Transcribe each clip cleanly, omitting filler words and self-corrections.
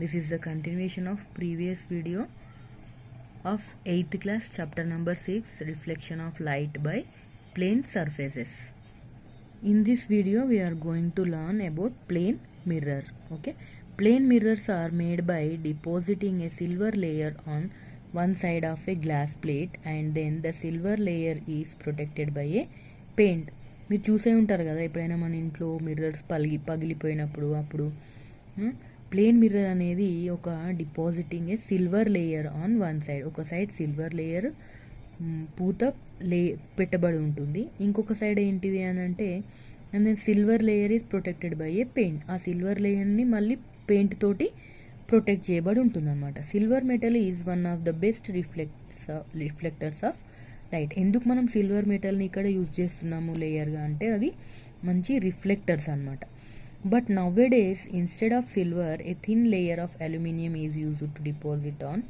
This is the continuation of previous video of 8th class chapter number 6 reflection of light by plane surfaces. In this video we are going to learn about plane mirror. Okay, plane mirrors are made by depositing a silver layer on one side of a glass plate and then the silver layer is protected by a paint. మీరు చూసే ఉంటారు కదా ఎప్పుడైనా మన ఇంట్లో mirrors పగిలిపోయినప్పుడు అప్పుడు plane mirror అనేది ఒక depositing a silver layer on one side, ఒక సైడ్ సిల్వర్ లేయర్ పూత పెట్టబడి ఉంటుంది, ఇంకొక సైడ్ ఏంటిది అని అంటే and then silver layer is protected by a paint. ఆ సిల్వర్ లేయర్ని మళ్ళీ పెయింట్ తోటి ప్రొటెక్ట్ చేయబడి ఉంటుంది అనమాట. Silver metal is one of the best reflectors of light. ఎందుకు మనం సిల్వర్ మెటల్ని ఇక్కడ యూజ్ చేస్తున్నాము లేయర్గా అంటే అది మంచి రిఫ్లెక్టర్స్ అనమాట. But nowadays instead of silver a thin layer of aluminium is used to deposit on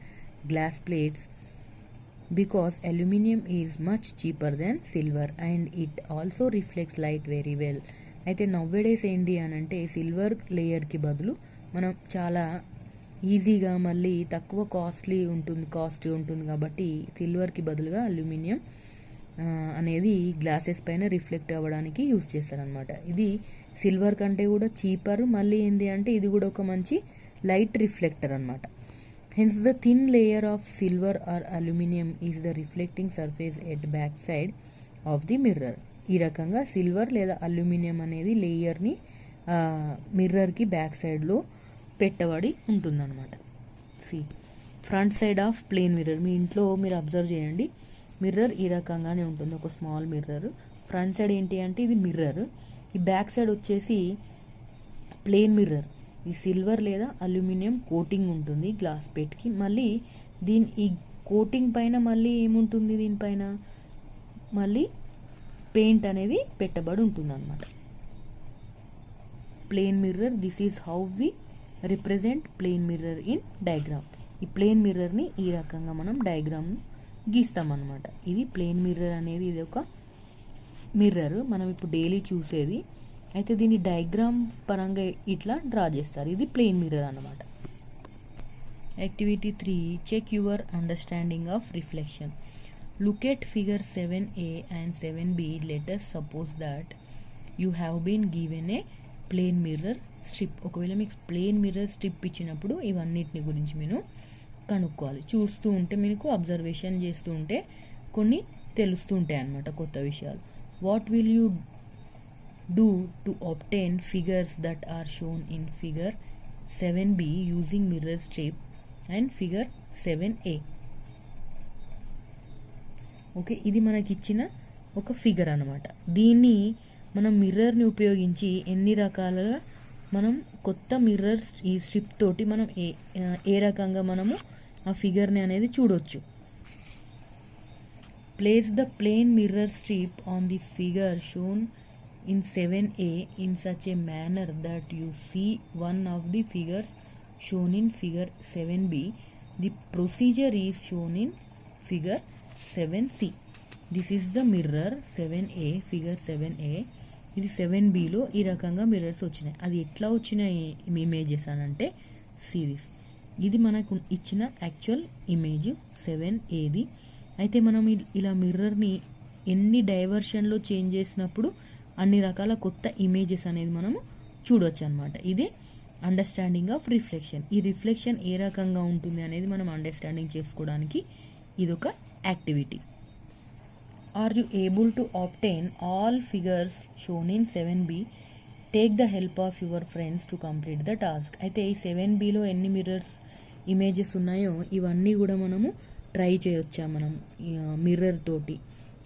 glass plates because aluminium is much cheaper then silver and it also reflects light very well. అయితే nowadays ఏంటి అని అంటే silver లేయర్కి బదులు మనం చాలా ఈజీగా మళ్ళీ తక్కువ కాస్ట్ ఉంటుంది కాబట్టి సిల్వర్కి బదులుగా అల్యూమినియం అనేది గ్లాసెస్ పైన రిఫ్లెక్ట్ అవ్వడానికి యూజ్ చేస్తారనమాట. ఇది సిల్వర్ కంటే కూడా చీపర్, మళ్ళీ ఏంటి అంటే ఇది కూడా ఒక మంచి లైట్ రిఫ్లెక్టర్ అనమాట. Hence the thin layer of silver or aluminium is the reflecting surface at back side of the mirror. ఈ రకంగా సిల్వర్ లేదా అల్యూమినియం అనేది లేయర్ని మిర్రర్కి బ్యాక్ సైడ్లో పెట్టబడి ఉంటుందన్నమాట. Front side of plane mirror, మీ ఇంట్లో మీరు అబ్జర్వ్ చేయండి, మిర్రర్ ఈ రకంగానే ఉంటుంది, ఒక స్మాల్ మిర్రర్. ఫ్రంట్ సైడ్ ఏంటి అంటే ఇది మిర్రర్, ఈ బ్యాక్ సైడ్ వచ్చేసి ప్లేన్ మిర్రర్. ఈ సిల్వర్ లేదా అల్యూమినియం కోటింగ్ ఉంటుంది గ్లాస్ పెట్కి, మళ్ళీ ఈ కోటింగ్ పైన మళ్ళీ ఏముంటుంది, దీనిపైన మళ్ళీ పెయింట్ అనేది పెట్టబడి ఉంటుంది అనమాట. Plane mirror, this is how we represent plane mirror in diagram. ఈ ప్లేన్ మిర్రర్ని ఈ రకంగా మనం డయాగ్రామ్ గీస్తామన్నమాట. ఇది ప్లేన్ మిర్రర్ అనేది ఇది ఒక మిర్రర్ మనం ఇప్పుడు డైలీ చూసేది. అయితే దీన్ని డయాగ్రామ్ పరంగా ఇట్లా డ్రా చేస్తారు. ఇది ప్లేన్ మిర్రర్ అన్నమాట. Activity 3, check your understanding of reflection. Look at figure 7a and 7b. Let us suppose that you have been given a plane mirror strip. ఒకవేళ మీకు ప్లేన్ మిర్రర్ స్ట్రిప్ ఇచ్చినప్పుడు ఇవన్నిటిని గురించి మీరు కనుక్కోవాలి. చూస్తూ ఉంటే మీకు అబ్జర్వేషన్ చేస్తూ ఉంటే కొన్ని తెలుస్తూ ఉంటాయి అన్నమాట, కొత్త విషయాలు. What will you do to obtain figures that are shown in figure 7b using mirror strip and figure 7a. Okay, ఇది మనకిచ్చిన ఒక ఫిగర్ అన్నమాట. దీన్ని మనం మిర్రర్ని ఉపయోగించి ఎన్ని రకాలుగా మనం కొత్త మిర్రర్ ఈ స్ట్రిప్ తోటి మనం ఏ రకంగా మనము ఆ ఫిగర్ని అనేది చూడొచ్చు. Place the plane mirror strip on the figure shown in 7a in such a manner that you see one of the figures shown in figure 7b. The procedure is shown in figure 7c. This is the mirror 7a, figure 7a. ఇది 7bలో ఈ రకంగా mirrors వచ్చినాయి. అది ఎట్లా వచ్చినాయి images అని అంటే series. ఇది మనకు ఇచ్చిన యాక్చువల్ ఇమేజ్ 7aది. అయితే మనం ఇలా మిర్రర్ని ఎన్ని డైవర్షన్లో చేంజ్ చేసినప్పుడు అన్ని రకాల కొత్త ఇమేజెస్ అనేది మనము చూడవచ్చు అనమాట. ఇదే అండర్స్టాండింగ్ ఆఫ్ రిఫ్లెక్షన్. ఈ రిఫ్లెక్షన్ ఏ రకంగా ఉంటుంది అనేది మనం అండర్స్టాండింగ్ చేసుకోవడానికి ఇదొక activity. Are you able to obtain all figures shown in 7b? Take the help of your friends to complete the task. అయితే ఈ 7bలో ఎన్ని మిర్రర్స్ ఇమేజెస్ ఉన్నాయో ఇవన్నీ కూడా మనము ట్రై చేయొచ్చా మనం మిర్రర్ తోటి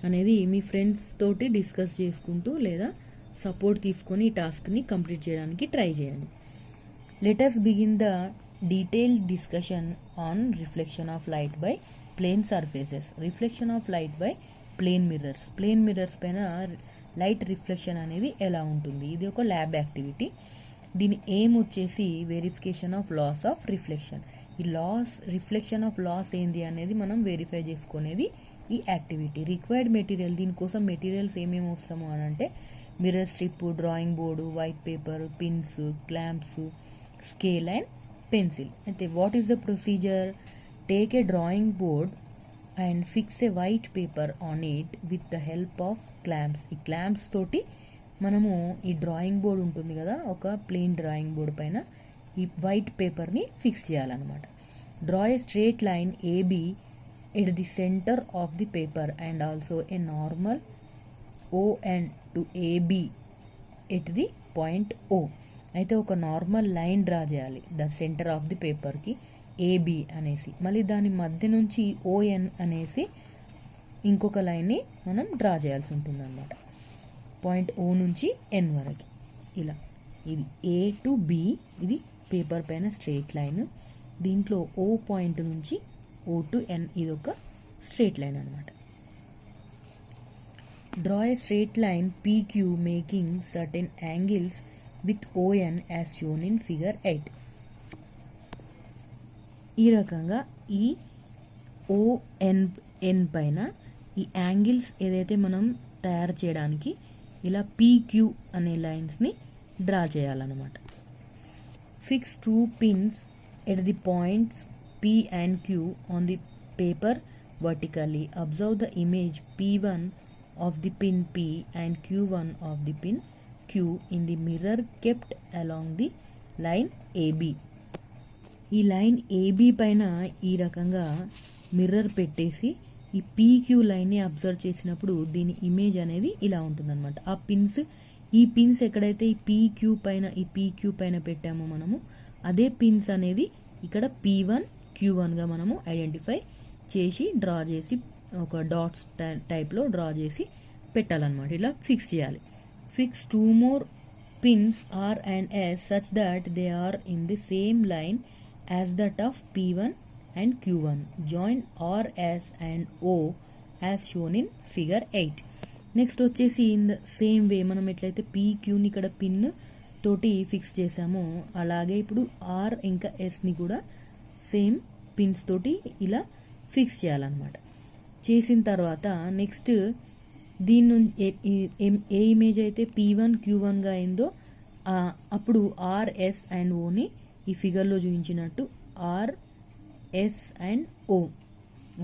అనేది మీ ఫ్రెండ్స్ తోటి డిస్కస్ చేసుకుంటూ లేదా సపోర్ట్ తీసుకొని ఈ టాస్క్ని కంప్లీట్ చేయడానికి ట్రై చేయండి. Let us begin the detailed discussion on reflection of light by plane surfaces. Reflection of light by plane mirrors పైన లైట్ రిఫ్లెక్షన్ అనేది ఎలా ఉంటుంది, ఇది ఒక ల్యాబ్ యాక్టివిటీ. దీని ఎయిమ్ వచ్చేసి verification of laws of reflection. ఈ రిఫ్లెక్షన్ ఆఫ్ లాస్ ఏంది అనేది మనం వెరిఫై చేసుకునేది ఈ యాక్టివిటీ. రిక్వైర్డ్ మెటీరియల్, దీనికోసం మెటీరియల్స్ ఏమేమి అవసరము అని అంటే mirror strip, drawing board, white paper, pins, clamps, scale and pencil. అయితే what is the procedure? Take a drawing board and fix a white paper on it with the help of clamps. ఈ clamps తోటి మనము ఈ drawing board ఉంటుంది కదా, ఒక plain drawing board పైన ఈ వైట్ పేపర్ని ఫిక్స్ చేయాలన్నమాట. Draw a straight line AB at the centre of the paper and also a normal ON to AB at the point O. అయితే ఒక నార్మల్ లైన్ డ్రా చేయాలి ద సెంటర్ ఆఫ్ ది పేపర్కి AB అనేసి, మళ్ళీ దాని మధ్య నుంచి ఓఎన్ అనేసి ఇంకొక లైన్ని మనం డ్రా చేయాల్సి ఉంటుంది అన్నమాట. పాయింట్ ఓ నుంచి ఎన్ వరకు ఇలా. ఇది ఏ టు బి, ఇది పేపర్ పైన స్ట్రేట్ లైన్. దీంట్లో ఓ పాయింట్ నుంచి ఓ టు ఎన్ ఇది ఒక స్ట్రేట్ లైన్ అనమాట. Draw a straight line PQ making certain angles with ON as shown in figure 8. ఈ రకంగా ఈ ఓఎన్ పైన ఈ యాంగిల్స్ ఏదైతే మనం తయారు చేయడానికి ఇలా పీక్యూ అనే లైన్స్ని డ్రా చేయాలన్నమాట. Fix 2 pins at the points P and Q on the paper vertically. Observe the image P1 of the pin P and Q1 of the pin Q in the mirror kept along the line AB. ఈ line AB పైన ఈ రకంగా mirror పెట్టేసి ఈ PQ లైన్ని observe చేసినప్పుడు దీని image అనేది ఇలా ఉంటుందన్నమాట. ఆ పిన్స్, ఈ పిన్స్ ఎక్కడైతే ఈ పీక్యూ పైన పెట్టామో మనము, అదే పిన్స్ అనేది ఇక్కడ P1 Q1గా మనము ఐడెంటిఫై చేసి డ్రా చేసి ఒక డాట్స్ టైప్లో డ్రా చేసి పెట్టాలన్నమాట. ఇలా ఫిక్స్ చేయాలి. Fix 2 more pins R and S such that they are in the same line as that of P1 and Q1. Join R, S and O as shown in figure 8. Next వచ్చేసి in the same way మనం ఎట్లయితే PQని ఇక్కడ pin తోటి fix చేసామో అలాగే ఇప్పుడు R ఇంకా Sని కూడా సేమ్ పిన్స్ తోటి ఇలా ఫిక్స్ చేయాలన్నమాట. చేసిన తర్వాత నెక్స్ట్ దీని నుంచి ఏ ఇమేజ్ అయితే P1 Q1గా అయిందో అప్పుడు R, S అండ్ ఓని ఈ ఫిగర్లో చూపించినట్టు R, S అండ్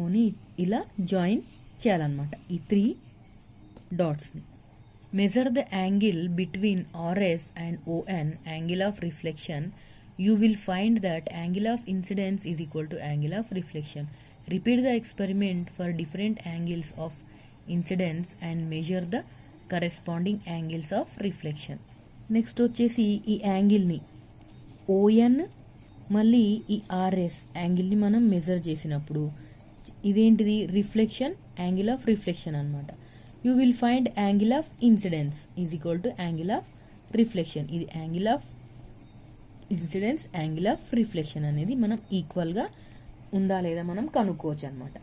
ఓని ఇలా జాయిన్ చేయాలన్నమాట ఈ 3 డాట్స్ని. Measure the angle between RS and ON, angle of reflection. You will find that angle of incidence is equal to angle of reflection. Repeat the experiment for different angles of incidence and measure the corresponding angles of reflection. Next వచ్చేసి ఈ యాంగిల్ని ON మళ్ళీ ఈ RS యాంగిల్ని మనం measure చేసినప్పుడు ఇదేంటిది reflection, angle of reflection అనమాట. You will find angle of incidence is equal to angle of reflection. ఇది angle of incidence, angle of reflection అనేది మనం ఈక్వల్గా ఉందా లేదా మనం కనుక్కోవచ్చు అనమాట.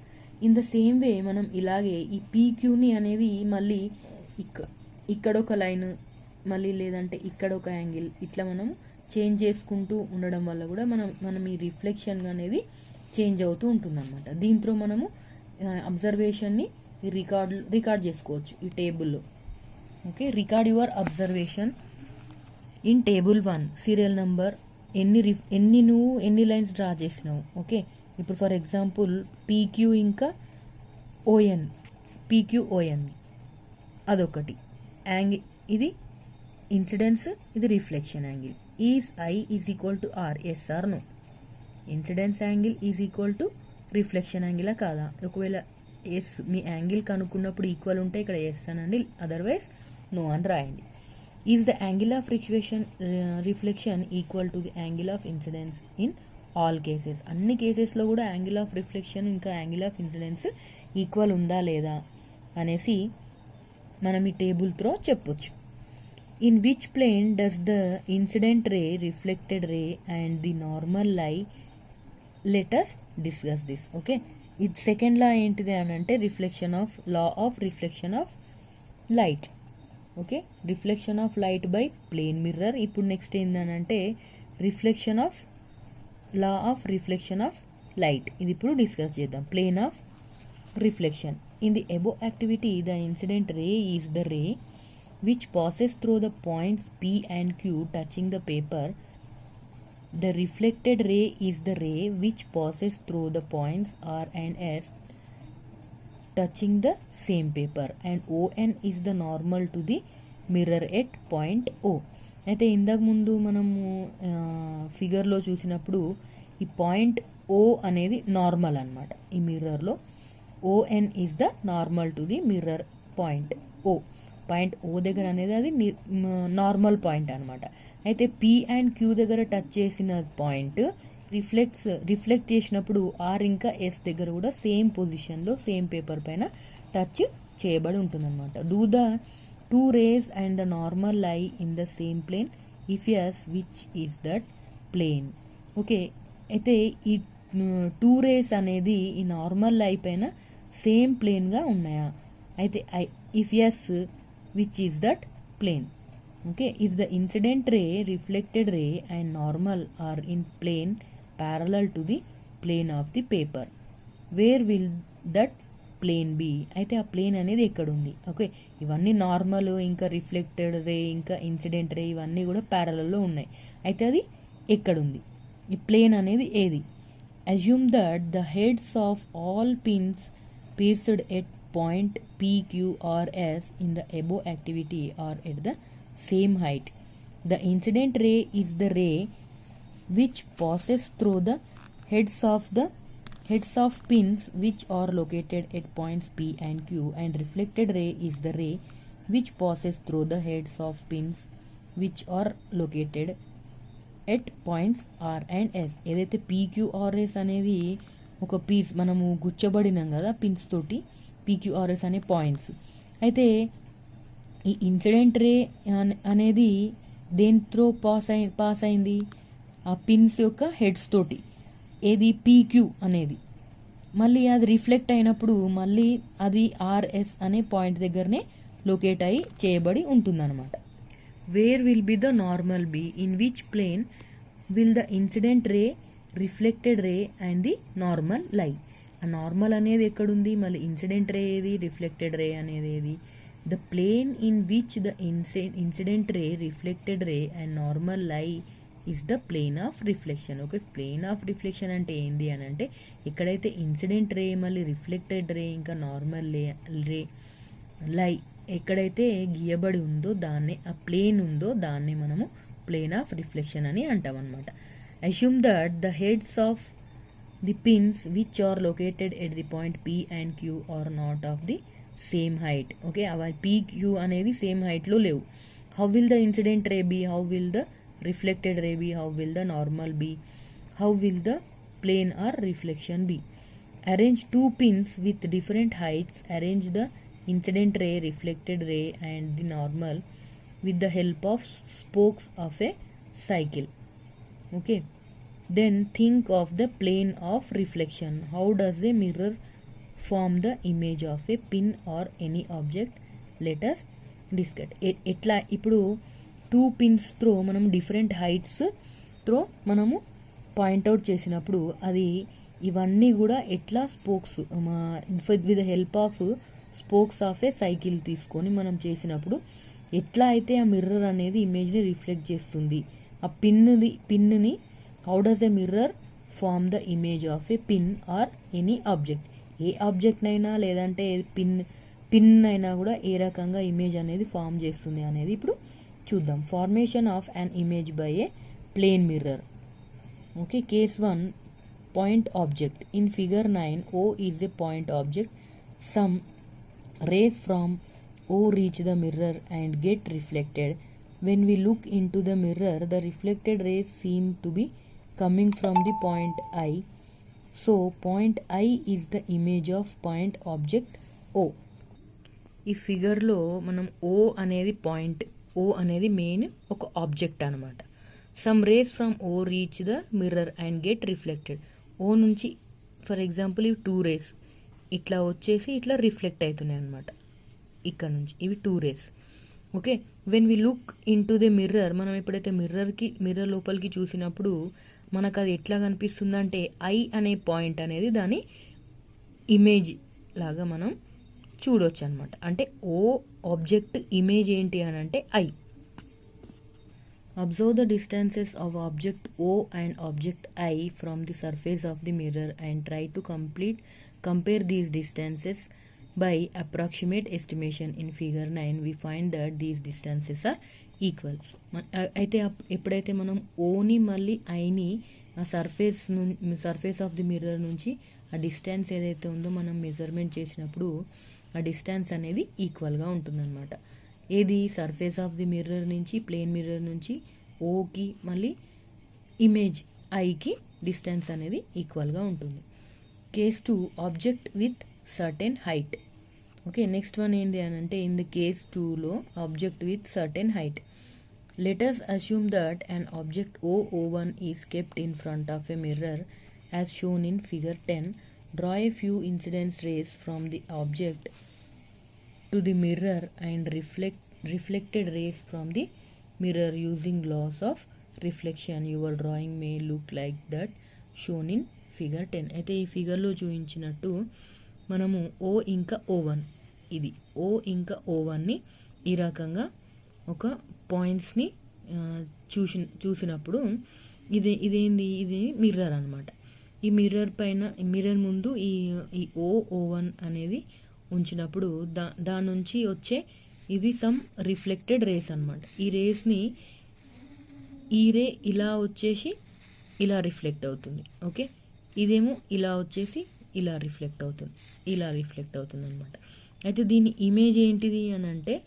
ఇన్ ద సేమ్ వే మనం ఇలాగే ఈ పీక్యూని అనేది మళ్ళీ ఇక్కడ ఒక లైన్, మళ్ళీ లేదంటే ఇక్కడ ఒక యాంగిల్, ఇట్లా మనం చేంజ్ చేసుకుంటూ ఉండడం వల్ల కూడా మనం ఈ రిఫ్లెక్షన్ అనేది చేంజ్ అవుతూ ఉంటుందన్నమాట. దీంట్లో మనము అబ్జర్వేషన్ని రికార్డ్ చేసుకోవచ్చు ఈ టేబుల్లో. Okay, record your observation in table 1, serial number, ఎన్ని లైన్స్ డ్రా చేసినావు. ఓకే, ఇప్పుడు ఫర్ ఎగ్జాంపుల్ పీక్యూ ఇంకా ఓఎన్, పీక్యూ ఓఎన్ అదొకటి యాంగిల్, ఇది ఇన్సిడెన్స్, ఇది reflection angle. Is I is equal to R, yes or no? Incidence angle is equal to reflection యాంగిలా కాదా? ఒకవేళ ఎస్ మీ యాంగిల్ కనుక్కున్నప్పుడు ఈక్వల్ ఉంటే ఇక్కడ ఎస్ అనండి, అదర్వైజ్ నో అని రాయండి. Is the angle of reflection equal to the angle of incidence in all cases? అన్ని కేసెస్లో కూడా యాంగిల్ ఆఫ్ రిఫ్లెక్షన్ ఇంకా యాంగిల్ ఆఫ్ ఇన్సిడెన్స్ ఈక్వల్ ఉందా లేదా అనేసి మనం ఈ టేబుల్తో చెప్పొచ్చు. In which plane does the incident ray, reflected ray and the normal lie? Let us discuss this. Okay, ఇది సెకండ్ లా ఏంటిది అని అంటే law of reflection of light. Okay, reflection of light by plane mirror. ఇప్పుడు next ఏంటంటే law of reflection of light. ఇది ఇప్పుడు discuss చేద్దాం. Plane of reflection. In the above activity the incident ray is the ray which passes through the points P and Q touching the paper The reflected ray is the ray which passes through the points R and S touching the same paper, and ON is the normal to the mirror at point O. అయితే ఇంతకు ముందు మనము ఫిగర్లో చూసినప్పుడు ఈ point O అనేది normal అనమాట. ఈ మిర్రర్లో ON is the normal to the mirror point O. Point O దగ్గర అనేది అది నార్మల్ పాయింట్ అనమాట. అయితే P అండ్ Q దగ్గర టచ్ చేసిన పాయింట్ రిఫ్లెక్ట్ చేసినప్పుడు R ఇంకా S దగ్గర కూడా సేమ్ పొజిషన్లో సేమ్ పేపర్ పైన టచ్ చేయబడి ఉంటుందన్నమాట. Do the two rays and the normal lie in the same plane, if yes which is that plane. Okay, అయితే ఈ టూ రేస్ అనేది ఈ నార్మల్ లై పైన సేమ్ ప్లేన్గా ఉన్నాయా? అయితే if yes which is that plane. Okay, if the incident ray, reflected ray and normal are in plane parallel to the plane of the paper, where will that plane be? అయితే ఆ plane అనేది ఎక్కడ ఉంది? Okay, ఇవన్నీ normal, ఇంకా reflected రే, ఇంకా incident ray, ఇవన్నీ కూడా ప్యారలల్లో ఉన్నాయి. అయితే అది ఎక్కడుంది? ఈ ప్లేన్ అనేది ఏది? Assume that the heads of all pins pierced at point P, Q or S in the above activity are at the same height. The incident ray is the ray which passes through the heads of pins which are located at points P and Q, and reflected ray is the ray which passes through the heads of pins which are located at points R and S. ఏదైతే PQRS అనేది ఒక piece మనము గుచ్చబడినాం కదా pins తోటి, PQRS అనే points. అయితే ఈ incident ray అనేది దేంతో పాస్ అయింది? ఆ పిన్స్ యొక్క హెడ్స్ తోటి. ఏది? PQ అనేది. మళ్ళీ అది రిఫ్లెక్ట్ అయినప్పుడు మళ్ళీ అది RS అనే పాయింట్ దగ్గరనే లొకేట్ అయి చేయబడి ఉంటుందన్నమాట. Where will be the normal be? In which plane will the incident ray, reflected ray and the normal lie? ఆ నార్మల్ అనేది ఎక్కడుంది? మళ్ళీ ఇన్సిడెంట్ రే ఏది? రిఫ్లెక్టెడ్ రే అనేది ఏది? The plane in which the incident ray, reflected ray and normal lie is the plane of reflection. Okay, plane of reflection అంటే ఏంది అని అంటే, ఎక్కడైతే ఇన్సిడెంట్ రే, మళ్ళీ రిఫ్లెక్టెడ్ రే, ఇంకా నార్మల్ రే లై ఎక్కడైతే గీయబడి ఉందో దాన్నే, ఆ ప్లేన్ ఉందో దాన్నే మనము ప్లేన్ ఆఫ్ రిఫ్లెక్షన్ అని అంటాం అనమాట. Assume that the heads of the pins which are located at the point P and Q are not of the same height. Okay, అవి PQ అనేది సేమ్ హైట్లో లేవు. How will the incident ray be? How will the reflected ray be? How will the normal be? How will the plane or reflection be? Arrange two pins with different heights. Arrange the incident ray, reflected ray and the normal with the help of spokes of a cycle. Okay, then think of the plane of reflection. How does a mirror form the image of a pin or any object? Let us discuss. ఎట్లా ఇప్పుడు two pins throw మనం different heights throw మనము point out చేసినప్పుడు అది ఇవన్నీ కూడా ఎట్లా spokes with help of spokes of A cycle తీసుకొని మనం చేసినప్పుడు ఎట్లా అయితే ఆ మిర్రర్ అనేది ఇమేజ్ని రిఫ్లెక్ట్ చేస్తుంది. ఆ పిన్ని how does a mirror form the image of a pin or any object? A object అయినా లేదంటే పిన్ అయినా కూడా ఏ రకంగా ఇమేజ్ అనేది ఫార్మ్ చేస్తుంది అనేది ఇప్పుడు చూద్దాం. Formation of an image by a plane mirror. Okay, case 1, point object. In figure 9, O is a point object. Some rays from O reach the mirror and get reflected. When we look into the mirror, the reflected rays seem to be coming from the point I. So, point I is the image of point object O. ఈ ఫిగర్లో మనం O అనేది point, O అనేది main ఒక object అనమాట. Some rays from O reach the mirror and get reflected. O నుంచి for example ఇవి 2 race ఇట్లా వచ్చేసి ఇట్లా రిఫ్లెక్ట్ అవుతున్నాయి అనమాట. ఇక్కడ నుంచి ఇవి 2 rays. Okay, when we look into the mirror, మనం ఎప్పుడైతే మిర్రర్ లోపలికి చూసినప్పుడు మనకు అది ఎట్లా కనిపిస్తుందంటే ఐ అనే పాయింట్ అనేది దాని ఇమేజ్ లాగా మనం చూడొచ్చు అనమాట. అంటే O ఆబ్జెక్ట్ ఇమేజ్ ఏంటి అని అంటే I. Observe the distances of object O and object I from the surface of the mirror and try to compare these distances by approximate estimation. In figure 9 we find that these distances are equal. అయితే ఎప్పుడైతే మనం ఓని మళ్ళీ ఐని ఆ surface of the mirror నుంచి ఆ distance ఏదైతే ఉందో మనం మెజర్మెంట్ చేసినప్పుడు ఆ డిస్టెన్స్ అనేది ఈక్వల్గా ఉంటుందన్నమాట. ఏది సర్ఫేస్ ఆఫ్ ది మిర్రర్ నుంచి ప్లేన్ మిర్రర్ నుంచి ఓకి మళ్ళీ ఇమేజ్ ఐకి డిస్టెన్స్ అనేది ఈక్వల్గా ఉంటుంది. Case 2 object with certain height. Okay, next one ఏంటి అని అంటే ఇన్ ద కేస్ 2లో object with certain height. Let us assume that an object O01 is kept in front of a mirror as shown in figure 10. Draw a few incidence rays from the object to the mirror and reflected rays from the mirror using laws of reflection. Your drawing may look like that shown in figure 10. అయితే ఈ ఫిగర్లో చూపించినట్టు మనము O ఇంకా O1 ఇది O ఇంకా O1ని ఈ రకంగా ఒక పాయింట్స్ని చూసినప్పుడు ఇదేంది ఇది మిర్రర్ అనమాట. ఈ మిర్రర్ పైన మిర్రర్ ముందు ఈ O1 అనేది ఉంచినప్పుడు దాని నుంచి వచ్చే ఇవి సమ్ రిఫ్లెక్టెడ్ రేస్ అనమాట. ఈ రేస్ని ఈ రే ఇలా వచ్చేసి ఇలా రిఫ్లెక్ట్ అవుతుంది. ఓకే, ఇదేమో ఇలా వచ్చేసి ఇలా రిఫ్లెక్ట్ అవుతుంది అనమాట. అయితే దీని ఇమేజ్ ఏంటిది అని అంటే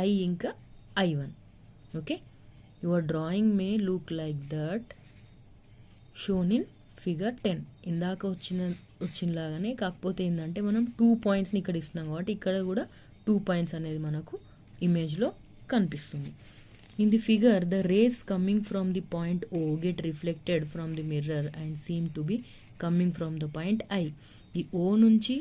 ఐ ఇంకా I1. Okay, your drawing may look like that shown in figure 10. ఇందాక వచ్చినలాగానే కాకపోతే ఏంటంటే మనం 2 పాయింట్స్ని ఇక్కడ ఇస్తున్నాం కాబట్టి ఇక్కడ కూడా 2 పాయింట్స్ అనేది మనకు ఇమేజ్లో కనిపిస్తుంది. In the figure the rays coming from the point O get reflected from the mirror and seem to be coming from the point I. ఈ O నుంచి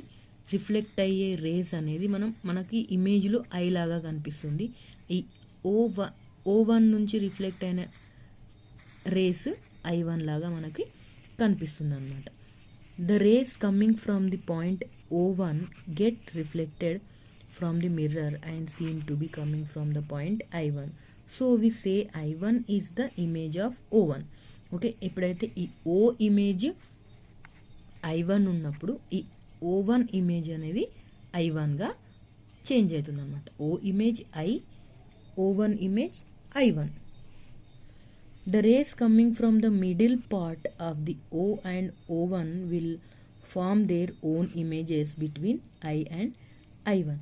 రిఫ్లెక్ట్ అయ్యే రేస్ అనేది మనకి ఇమేజ్లో I లాగా కనిపిస్తుంది. ఈ O1 నుంచి రిఫ్లెక్ట్ అయిన రేస్ I1 లాగా మనకి కనిపిస్తుంది అనమాట. The rays coming from the point O1 get reflected from the mirror and seem to be coming from the point I1. So we say I1 is the image of O1. Okay, ఎప్పుడైతే ఈ O image I1 ఉన్నప్పుడు ఈ O1 image అనేది I1గా change అవుతుంది అనమాట. O image I, O1 image I1. The rays coming from the middle part of the O and O1 will form their own images between I and I1.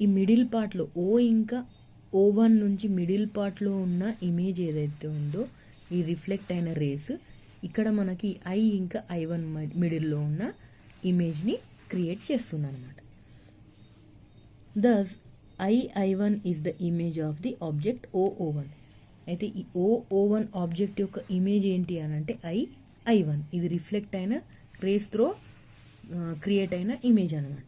ఈ middle పార్ట్లో O ఇంకా O1 నుంచి middle పార్ట్లో ఉన్న image ఏదైతే ఉందో ఈ reflect అయిన రేస్ ఇక్కడ మనకి I ఇంకా I1 మిడిల్లో ఉన్న ఇమేజ్ని క్రియేట్ చేస్తుంది అనమాట. దస్ I1 is the image of the object O01. అయితే ఈ O01 ఆబ్జెక్ట్ యొక్క ఇమేజ్ ఏంటి అని అంటే I1. ఇది రిఫ్లెక్ట్ అయిన రేస్ త్రో క్రియేట్ అయిన ఇమేజ్ అనమాట.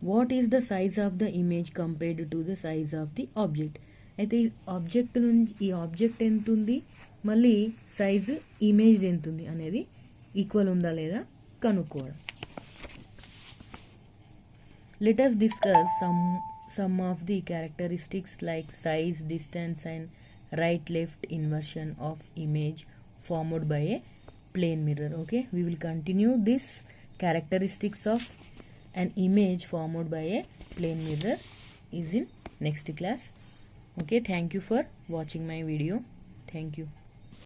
What is the size of the image compared to the size of the object. అయితే ఈ ఆబ్జెక్ట్ నుంచి ఈ ఆబ్జెక్ట్ ఎంత ఉంది మళ్ళీ సైజు ఇమేజ్ ఎంత ఉంది అనేది ఈక్వల్ ఉందా లేదా కనుక్కోవడం. Let us discuss some of the characteristics like size, distance and right-left inversion of image formed by a plane mirror. Okay, we will continue this characteristics of an image formed by a plane mirror is in next class. Okay, thank you for watching my video. Thank you.